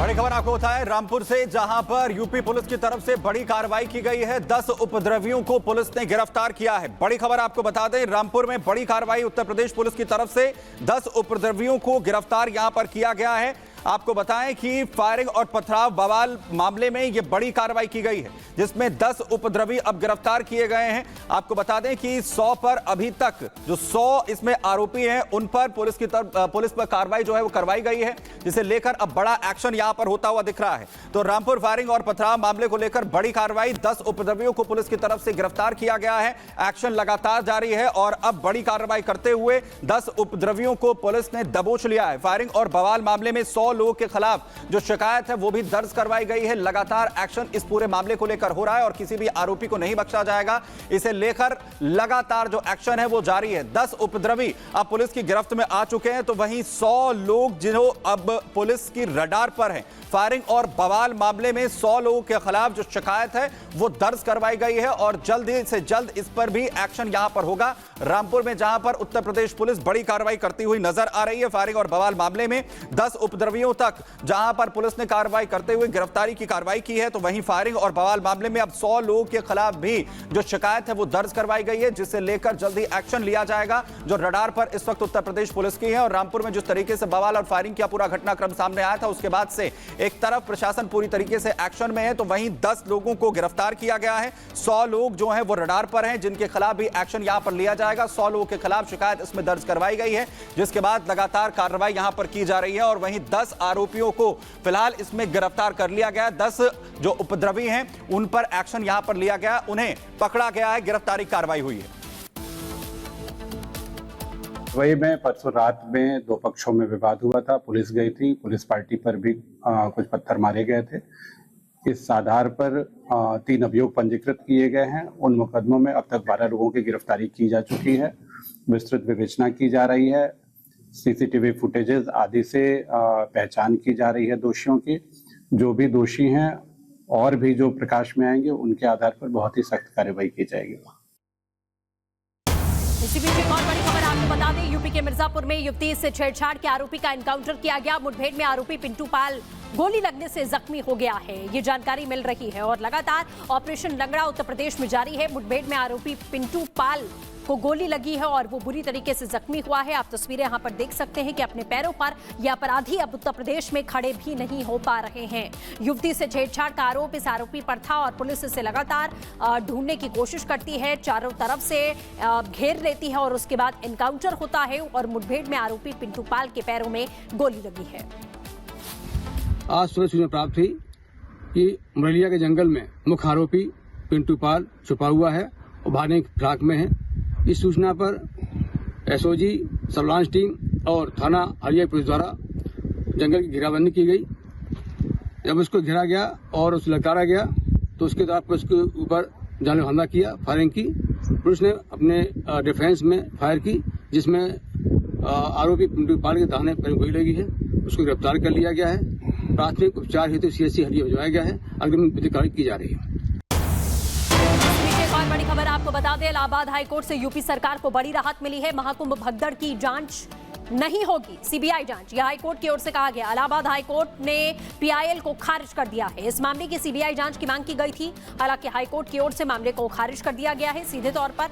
बड़ी खबर आपको बताएं रामपुर से, जहां पर यूपी पुलिस की तरफ से बड़ी कार्रवाई की गई है। 10 उपद्रवियों को पुलिस ने गिरफ्तार किया है। बड़ी खबर आपको बता दें, रामपुर में बड़ी कार्रवाई उत्तर प्रदेश पुलिस की तरफ से 10 उपद्रवियों को गिरफ्तार यहां पर किया गया है। आपको बताएं कि फायरिंग और पथराव बवाल मामले में यह बड़ी कार्रवाई की गई है, जिसमें 10 उपद्रवी अब गिरफ्तार किए गए हैं। आपको बता दें कि 100 पर अभी तक जो 100 इसमें आरोपी हैं, उन पर पुलिस पर कार्रवाई जो है वो करवाई गई है, जिसे लेकर अब बड़ा एक्शन यहां पर होता हुआ दिख रहा है। तो रामपुर फायरिंग और पथराव मामले को लेकर बड़ी कार्रवाई, 10 उपद्रवियों को पुलिस की तरफ से गिरफ्तार किया गया है। एक्शन लगातार जारी है और अब बड़ी कार्रवाई करते हुए 10 उपद्रवियों को पुलिस ने दबोच लिया है। फायरिंग और बवाल मामले में 100 लोगों के खिलाफ जो शिकायत है वो भी दर्ज करवाई गई है। लगातार एक्शन इस पूरे मामले को लेकर हो रहा है और किसी भी आरोपी को नहीं बख्शा जाएगा। इसे लेकर लगातार जो एक्शन है वो जारी है। 10 उपद्रवी अब पुलिस की गिरफ्त में आ चुके हैं, तो वहीं 100 लोग जिन्हों अब पुलिस की रडार पर हैं। फायरिंग और बवाल मामले में 100 लोगों के खिलाफ जो शिकायत है वो दर्ज करवाई गई है और जल्द से जल्द इस पर भी एक्शन यहां पर होगा। रामपुर में जहां पर उत्तर प्रदेश पुलिस बड़ी कार्रवाई करती हुई नजर आ रही है। फायरिंग और बवाल मामले में 10 उपद्रवियों तक जहां पर पुलिस ने कार्रवाई करते हुए गिरफ्तारी की कार्रवाई की है, तो वहीं फायरिंग और बवाल मामले में अब 100 लोगों के खिलाफ भी जो शिकायत है वो दर्ज करवाई गई है, जिससे लेकर जल्दी एक्शन लिया जाएगा। जो रडार पर इस वक्त उत्तर प्रदेश पुलिस की है और रामपुर में जिस तरीके से बवाल और फायरिंग का पूरा घटनाक्रम सामने आया था, उसके बाद से एक तरफ प्रशासन पूरी तरीके से एक्शन में है, तो वहीं 10 लोगों को गिरफ्तार किया गया है। 100 लोग जो हैं वो रडार पर हैं, जिनके खिलाफ भी एक्शन यहां पर लिया जाएगा। 100 लोगों के खिलाफ शिकायत इसमें दर्ज करवाई गई है, जिसके बाद लगातार कार्रवाई यहां पर की जा रही है और वहीं 10 आरोपियों को फिलहाल इसमें गिरफ्तार कर लिया गया। 10 जो उपद्रवी हैं उन पर एक्शन यहां पर लिया गया, उन्हें पकड़ा गया है, गिरफ्तारी कार्रवाई हुई है। वही में परसों रात में 2 पक्षों में विवाद हुआ था। पुलिस गई थी, पुलिस पार्टी पर भी कुछ पत्थर मारे गए थे। इस आधार पर 3 अभियोग पंजीकृत किए गए हैं। उन मुकदमों में अब तक 12 लोगों की गिरफ्तारी की जा चुकी है। विस्तृत विवेचना की जा रही है। सीसीटीवी फुटेजेस आदि से पहचान की जा रही है दोषियों की। जो भी दोषी हैं और भी जो प्रकाश में आएंगे, उनके आधार पर बहुत ही सख्त कार्रवाई की जाएगी। इसी बीच एक और बड़ी खबर आपको बता दें, यूपी के मिर्जापुर में युवती से छेड़छाड़ के आरोपी का एनकाउंटर किया गया। मुठभेड़ में आरोपी पिंटू पाल गोली लगने से जख्मी हो गया है, ये जानकारी मिल रही है और लगातार ऑपरेशन लंगड़ा उत्तर प्रदेश में जारी है। मुठभेड़ में आरोपी पिंटू पाल को गोली लगी है और वो बुरी तरीके से जख्मी हुआ है। आप तस्वीरें यहां पर देख सकते हैं कि अपने पैरों पर ये अपराधी अब उत्तर प्रदेश में खड़े भी नहीं हो पा रहे हैं। युवती से छेड़छाड़ का आरोप इस आरोपी पर था और पुलिस इसे लगातार ढूंढने की कोशिश करती है, चारों तरफ से घेर लेती है और उसके बाद एनकाउंटर होता है और मुठभेड़ में आरोपी पिंटू पाल के पैरों में गोली लगी है। आज सूचना प्राप्त हुई कि मुरैलिया के जंगल में मुख्य आरोपी पिंटू पाल छुपा हुआ है और भागने की फिराक में है। इस सूचना पर एसओजी, सब लॉन्च टीम और थाना हरिया पुलिस द्वारा जंगल की घेराबंदी की गई। जब उसको घेरा गया और उसे ललकारा गया तो उसके बाद उसके ऊपर जानलेवा हमला किया, फायरिंग की। पुलिस ने अपने डिफेंस में फायर की, जिसमें आरोपी पिंटू पाल के दाहिने पैर में गोली लगी है। उसको गिरफ्तार कर लिया गया है। प्राथमिक उपचार हेतु सीएचसी हरिया भिजवाया गया है। अग्रिम विधिक कार्रवाई की जा रही है। और बड़ी खबर आपको बता दें, इलाहाबाद हाईकोर्ट से यूपी सरकार को बड़ी राहत मिली है। महाकुंभ भगदड़ की जांच नहीं होगी, सीबीआई जांच, यह हाईकोर्ट की ओर से कहा गया। इलाहाबाद हाईकोर्ट ने पीआईएल को खारिज कर दिया है। इस मामले की सीबीआई जांच की मांग की गई थी, हालांकि हाईकोर्ट की ओर से मामले को खारिज कर दिया गया है। सीधे तौर पर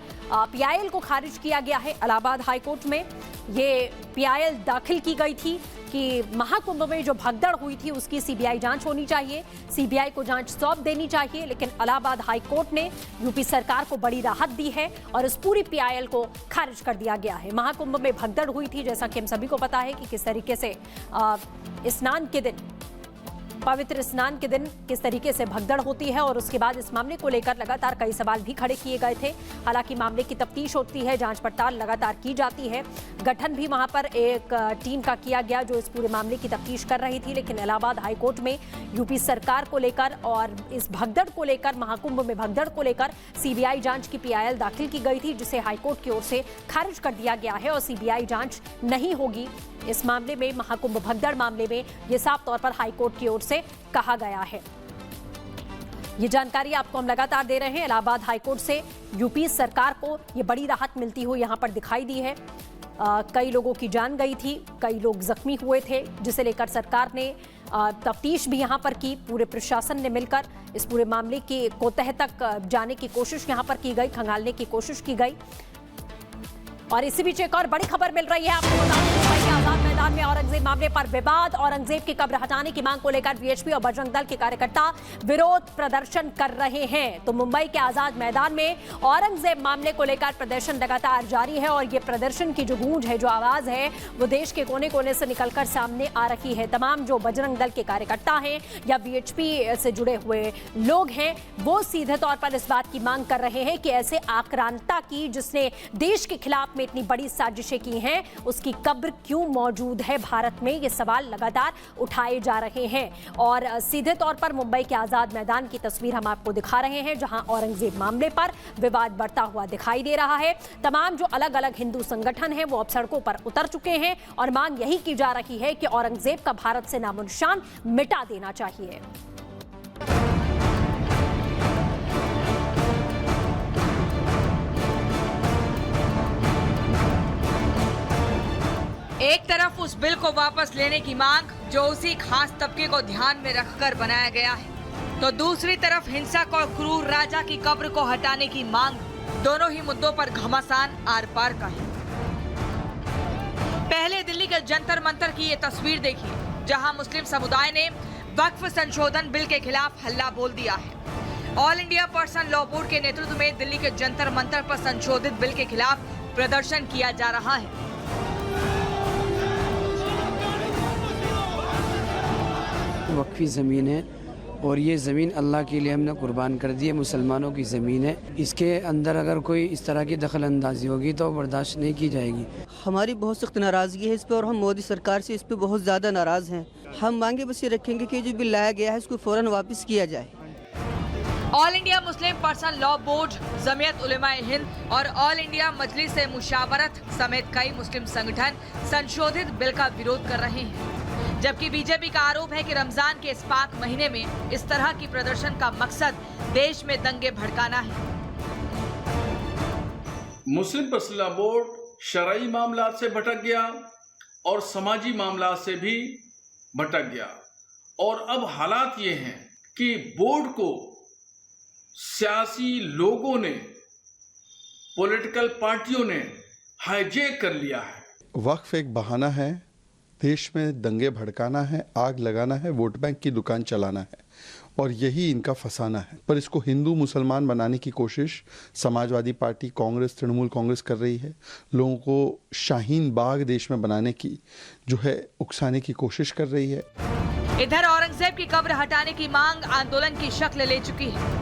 पीआईएल को खारिज किया गया है। इलाहाबाद हाईकोर्ट में ये पीआईएल दाखिल की गई थी कि महाकुंभ में जो भगदड़ हुई थी उसकी सीबीआई जांच होनी चाहिए, सीबीआई को जांच सौंप देनी चाहिए। लेकिन इलाहाबाद हाईकोर्ट ने यूपी सरकार को बड़ी राहत दी है और इस पूरी पीआईएल को खारिज कर दिया गया है। महाकुंभ में भगदड़ हुई थी, जैसा कि हम सभी को पता है कि किस तरीके से स्नान के दिन, पवित्र स्नान के दिन किस तरीके से भगदड़ होती है और उसके बाद इस मामले को लेकर लगातार कई सवाल भी खड़े किए गए थे। हालांकि मामले की तफ्तीश होती है, जांच पड़ताल लगातार की जाती है। गठन भी वहां पर एक टीम का किया गया जो इस पूरे मामले की तफ्तीश कर रही थी। लेकिन इलाहाबाद हाईकोर्ट में यूपी सरकार को लेकर और इस भगदड़ को लेकर, महाकुंभ में भगदड़ को लेकर सीबीआई जांच की पीआईएल दाखिल की गई थी, जिसे हाईकोर्ट की ओर से खारिज कर दिया गया है और सीबीआई जांच नहीं होगी इस मामले में। महाकुंभ भगदड़ मामले में यह साफ तौर पर हाईकोर्ट की ओर से कहा गया है। ये जानकारी आपको हम लगातार दे रहे हैं। इलाहाबाद हाईकोर्ट से यूपी सरकार को ये बड़ी राहत मिलती हुई यहां पर दिखाई दी है। कई लोगों की जान गई थी, कई लोग जख्मी हुए थे, जिसे लेकर सरकार ने तफ्तीश भी यहां पर की। पूरे प्रशासन ने मिलकर इस पूरे मामले की को तह तक जाने की कोशिश यहां पर की गई, खंगालने की कोशिश की गई। और इसी बीच एक और बड़ी खबर मिल रही है आपको बता दें, मुंबई के आजाद मैदान में औरंगजेब मामले पर विवाद। औरंगजेब की कब्र हटाने की मांग को लेकर वीएचपी और बजरंग दल के कार्यकर्ता विरोध प्रदर्शन कर रहे हैं। तो मुंबई के आजाद मैदान में औरंगजेब मामले को लेकर प्रदर्शन लगातार जारी है और ये प्रदर्शन की जो गूंज है, जो आवाज है, वो देश के कोने कोने से निकलकर सामने आ रही है। तमाम जो बजरंग दल के कार्यकर्ता हैं या वीएचपी से जुड़े हुए लोग हैं, वो सीधे तौर पर इस बात की मांग कर रहे हैं कि ऐसे आक्रांता की, जिसने देश के खिलाफ में इतनी बड़ी साजिशें की हैं, उसकी कब्र क्यों मौजूद है भारत में। ये सवाल लगातार उठाए जा रहे हैं। और सीधे तौर पर मुंबई के आजाद मैदान की तस्वीर हम आपको दिखा रहे हैं, जहां औरंगजेब मामले पर विवाद बढ़ता हुआ दिखाई दे रहा है। तमाम जो अलग अलग हिंदू संगठन हैं, वो अब सड़कों पर उतर चुके हैं और मांग यही की जा रही है कि औरंगजेब का भारत से नामो निशान मिटा देना चाहिए। एक तरफ उस बिल को वापस लेने की मांग जो उसी खास तबके को ध्यान में रखकर बनाया गया है, तो दूसरी तरफ हिंसक और क्रूर राजा की कब्र को हटाने की मांग। दोनों ही मुद्दों पर घमासान आर पार का है। पहले दिल्ली के जंतर मंतर की ये तस्वीर देखिए, जहां मुस्लिम समुदाय ने वक्फ संशोधन बिल के खिलाफ हल्ला बोल दिया है। All India personal Law board के नेतृत्व में दिल्ली के जंतर मंतर पर संशोधित बिल के खिलाफ प्रदर्शन किया जा रहा है। वक्फी ज़मीन है और ये ज़मीन अल्लाह के लिए हमने कुर्बान कर दी है, मुसलमानों की ज़मीन है। इसके अंदर अगर कोई इस तरह की दखल अंदाजी होगी तो बर्दाश्त नहीं की जाएगी। हमारी बहुत सख्त नाराज़गी है इस पर और हम मोदी सरकार से इस पर बहुत ज़्यादा नाराज़ हैं। हम मांगे बस ये रखेंगे कि जो बिल लाया गया है इसको फ़ौरन वापस किया जाए। All India Muslim Personal Law Board, Jamiat Ulema-e Hind और ऑल इंडिया मजलिस मुशावरत समेत कई मुस्लिम संगठन संशोधित बिल का विरोध कर रहे हैं। जबकि बीजेपी का आरोप है कि रमजान के इस पाक महीने में इस तरह की प्रदर्शन का मकसद देश में दंगे भड़काना है। मुस्लिम पर्सनल लॉ बोर्ड शरई मामला से भटक गया और समाजी मामला से भी भटक गया और अब हालात ये हैं कि बोर्ड को सियासी लोगों ने, पॉलिटिकल पार्टियों ने हाईजैक कर लिया है। वक्फ एक बहाना है, देश में दंगे भड़काना है, आग लगाना है, वोट बैंक की दुकान चलाना है और यही इनका फसाना है। पर इसको हिंदू मुसलमान बनाने की कोशिश समाजवादी पार्टी, कांग्रेस, तृणमूल कांग्रेस कर रही है। लोगों को शाहीन बाग देश में बनाने की जो है उकसाने की कोशिश कर रही है। इधर औरंगजेब की कब्र हटाने की मांग आंदोलन की शक्ल ले चुकी है।